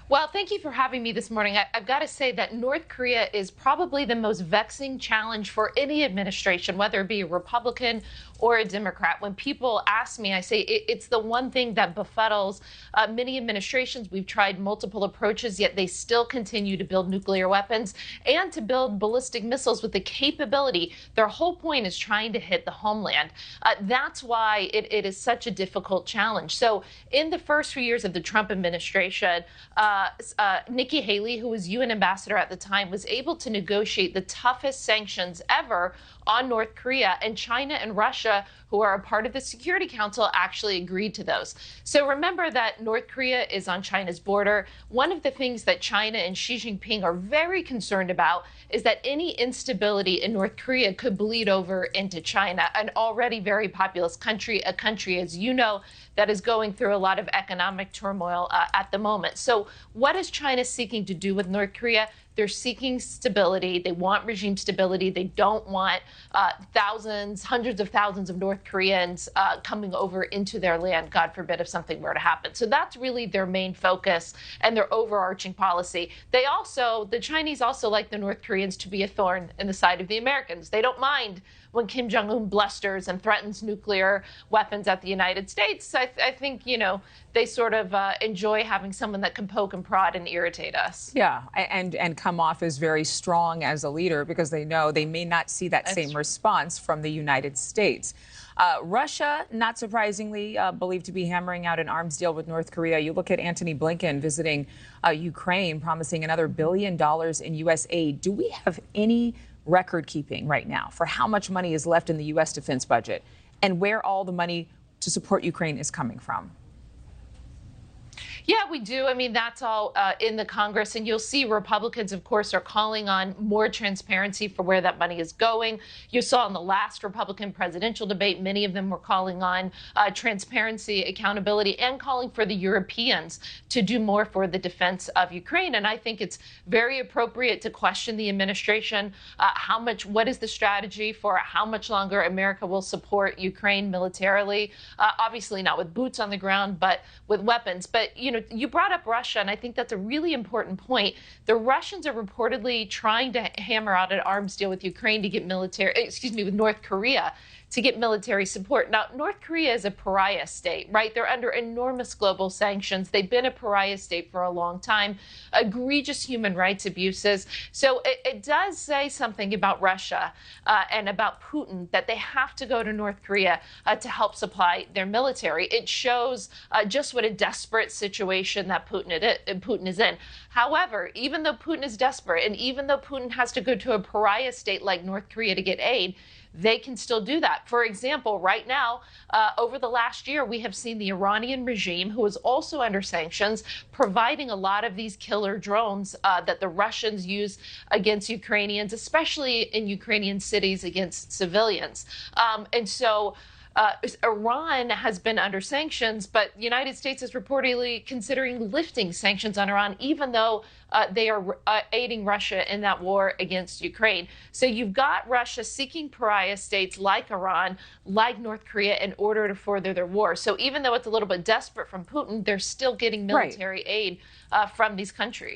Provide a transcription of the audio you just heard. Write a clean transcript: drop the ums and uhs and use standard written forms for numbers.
Well, thank you for having me this morning. I've got to say that North Korea is probably the most vexing challenge for any administration, whether it be a Republican or a Democrat. When people ask me, I say it's the one thing that befuddles many administrations. We've tried multiple approaches, yet they still continue to build nuclear weapons and to build ballistic missiles with the capability. Their whole point is trying to hit the homeland. That's why it is such a difficult challenge. So in the first few years of the Trump administration, Nikki Haley, who was UN ambassador at the time, was able to negotiate the toughest sanctions ever on North Korea, and China and Russia, who are a part of the Security Council, actually agreed to those. So remember that North Korea is on China's border. One of the things that China and Xi Jinping are very concerned about is that any instability in North Korea could bleed over into China, an already very populous country, a country, as you know, that is going through a lot of economic turmoil at the moment. So what is China seeking to do with North Korea? They're seeking stability. They want regime stability. They don't want thousands, hundreds of thousands of North Koreans coming over into their land, God forbid, if something were to happen. So that's really their main focus and their overarching policy. The Chinese also like the North Koreans to be a thorn in the side of the Americans. They don't mind when Kim Jung Un blusters and threatens nuclear weapons at the United States. I think, they sort of enjoy having someone that can poke and prod and irritate us. Yeah, and come off as very strong as a leader because they know they may not see that same response from the United States. Russia, not surprisingly, believed to be hammering out an arms deal with North Korea. You look at Antony Blinken visiting Ukraine, promising another $1 billion in U.S. aid. Do we have any record keeping right now for how much money is left in the U.S. defense budget and where all the money to support Ukraine is coming from? Yeah, we do. I mean, that's all in the Congress. And you'll see Republicans, of course, are calling on more transparency for where that money is going. You saw in the last Republican presidential debate, many of them were calling on transparency, accountability, and calling for the Europeans to do more for the defense of Ukraine. And I think it's very appropriate to question the administration. What is the strategy for how much longer America will support Ukraine militarily? Obviously not with boots on the ground, but with weapons. But, you brought up Russia, and I think that's a really important point. The Russians are reportedly trying to hammer out an arms deal with Ukraine to get with North Korea to get military support. Now, North Korea is a pariah state, right? They're under enormous global sanctions. They've been a pariah state for a long time, egregious human rights abuses. So it does say something about Russia and about Putin that they have to go to North Korea to help supply their military. It shows just what a desperate situation that Putin is in. However, even though Putin is desperate and even though Putin has to go to a pariah state like North Korea to get aid, they can still do that. For example, right now, over the last year, we have seen the Iranian regime, who is also under sanctions, providing a lot of these killer drones that the Russians use against Ukrainians, especially in Ukrainian cities against civilians. Iran has been under sanctions, but the United States is reportedly considering lifting sanctions on Iran, even though they are aiding Russia in that war against Ukraine. So you've got Russia seeking pariah states like Iran, like North Korea, in order to further their war. So even though it's a little bit desperate from Putin, they're still getting military aid from these countries.